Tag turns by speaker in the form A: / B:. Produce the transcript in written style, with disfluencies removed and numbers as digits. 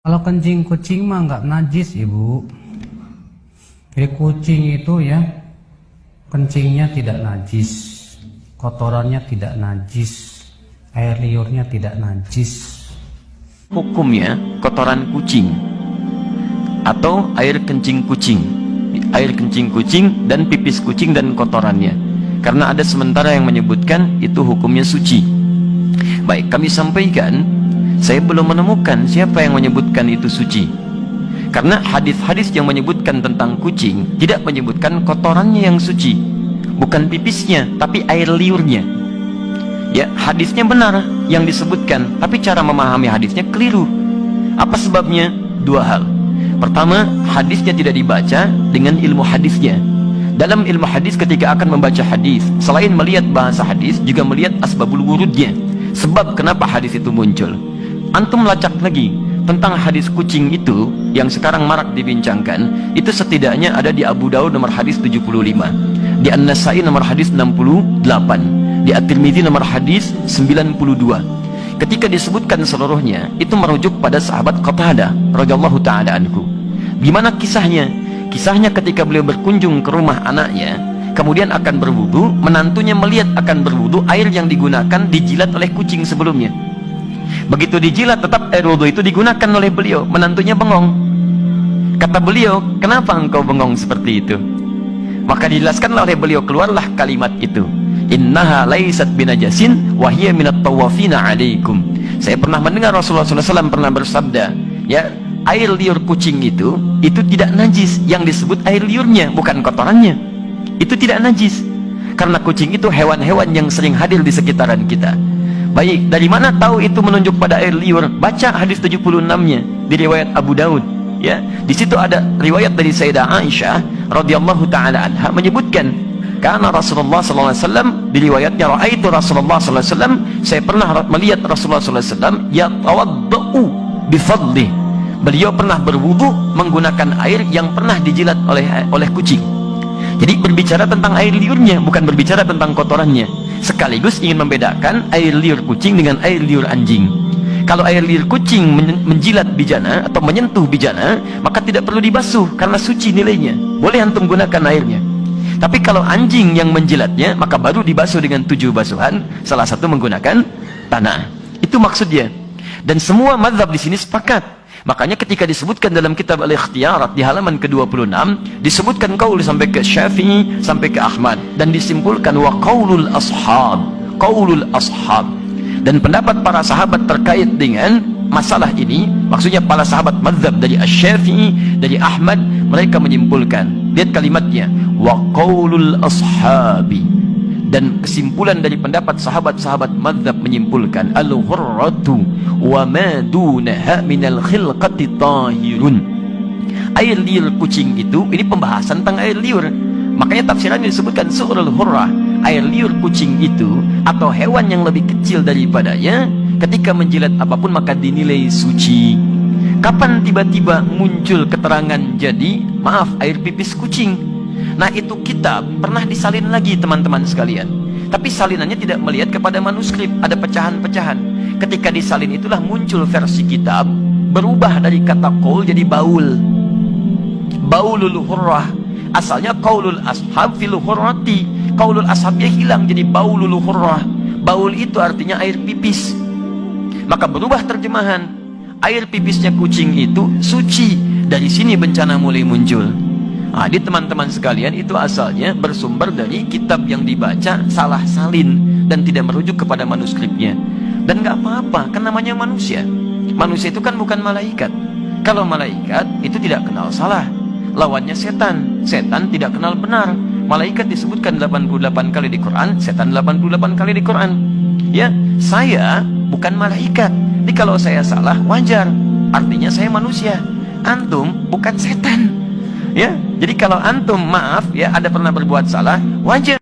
A: Kalau kencing kucing mah nggak najis, Ibu. Jadi kucing itu ya, kencingnya tidak najis, kotorannya tidak najis, air liurnya tidak najis.
B: Hukumnya kotoran kucing atau air kencing kucing, dan pipis kucing dan kotorannya. Karena ada sementara yang menyebutkan itu hukumnya suci. Baik, kami sampaikan, saya belum menemukan siapa yang menyebutkan itu suci. Karena hadis-hadis yang menyebutkan tentang kucing tidak menyebutkan kotorannya yang suci, bukan pipisnya, tapi air liurnya. Ya, hadisnya benar yang disebutkan, tapi cara memahami hadisnya keliru. Apa sebabnya? Dua hal. Pertama, hadisnya tidak dibaca dengan ilmu hadisnya. Dalam ilmu hadis ketika akan membaca hadis, selain melihat bahasa hadis, juga melihat asbabul wurudnya, sebab kenapa hadis itu muncul. Antum lacak lagi tentang hadis kucing itu yang sekarang marak dibincangkan, itu setidaknya ada di Abu Daud nomor hadis 75, di An-Nasai nomor hadis 68, di At-Tirmidzi nomor hadis 92. Ketika disebutkan seluruhnya, itu merujuk pada sahabat Qatadah radhiyallahu taala anhu. Gimana kisahnya? Kisahnya ketika beliau berkunjung ke rumah anaknya, kemudian akan berwudu, menantunya melihat akan berwudu, air yang digunakan dijilat oleh kucing sebelumnya. Begitu dijilat, tetap air wudu itu digunakan oleh beliau. Menantunya bengong. Kata beliau, kenapa engkau bengong seperti itu? Maka dijelaskan oleh beliau, keluarlah kalimat itu, innaha laisat binajasin wahiyya minat tawafina alaikum. Saya pernah mendengar Rasulullah SAW pernah bersabda, ya, air liur kucing itu tidak najis. Yang disebut air liurnya, bukan kotorannya. Itu tidak najis, karena kucing itu hewan-hewan yang sering hadir di sekitaran kita. Baik, dari mana tahu itu menunjuk pada air liur? Baca hadis 76-nya di riwayat Abu Daud. Ya, di situ ada riwayat dari Sayyidah Aisyah radhiyallahu taala anha menyebutkan, karena Rasulullah sallallahu alaihi wasallam, di riwayatnya raaitu Rasulullah sallallahu alaihi wasallam, saya pernah melihat Rasulullah sallallahu alaihi wasallam yatawaddau bifadli. Beliau pernah berwudu menggunakan air yang pernah dijilat oleh kucing. Jadi berbicara tentang air liurnya, bukan berbicara tentang kotorannya. Sekaligus ingin membedakan air liur kucing dengan air liur anjing. Kalau air liur kucing menjilat bijana atau menyentuh bijana, maka tidak perlu dibasuh karena suci nilainya. Boleh antum gunakan airnya. Tapi kalau anjing yang menjilatnya, maka baru dibasuh dengan 7 basuhan, salah satu menggunakan tanah. Itu maksudnya. Dan semua mazhab di sini sepakat. Makanya ketika disebutkan dalam kitab Al-Ikhtiyarat di halaman ke-26, disebutkan qaul sampai ke Syafi'i, sampai ke Ahmad, dan disimpulkan wa qaulul ashab. Dan pendapat para sahabat terkait dengan masalah ini, maksudnya para sahabat mazhab dari Asy-Syafi'i, dari Ahmad, mereka menyimpulkan, lihat kalimatnya, wa qaulul ashabi. Dan kesimpulan dari pendapat sahabat-sahabat mazhab menyimpulkan, al-ghurratu wa ma dunaha minal khilqati tahirun. Air liur kucing itu, ini pembahasan tentang air liur. Makanya tafsirannya disebutkan su'rul hurrah. Air liur kucing itu atau hewan yang lebih kecil daripadanya, ketika menjilat apapun maka dinilai suci. Kapan tiba-tiba muncul keterangan jadi, maaf, air pipis kucing? Nah, itu kitab pernah disalin lagi teman-teman sekalian, tapi salinannya tidak melihat kepada manuskrip, ada pecahan-pecahan. Ketika disalin itulah muncul versi kitab, berubah dari kata qaul jadi baul, baulul hurrah. Asalnya qaulul ashab fil hurrati, qaulul ashabnya hilang jadi baulul hurrah. Baul itu artinya air pipis. Maka berubah terjemahan, air pipisnya kucing itu suci. Dari sini bencana mulai muncul. Di teman-teman sekalian, itu asalnya bersumber dari kitab yang dibaca salah salin dan tidak merujuk kepada manuskripnya. Dan nggak apa-apa, kan namanya manusia. Manusia itu kan bukan malaikat. Kalau malaikat itu tidak kenal salah, lawannya setan. Setan tidak kenal benar. Malaikat disebutkan 88 kali di Quran, setan 88 kali di Quran. Ya, saya bukan malaikat. Jadi kalau saya salah wajar, artinya saya manusia. Antum bukan setan. Ya, jadi kalau antum maaf ya ada pernah berbuat salah, wajar.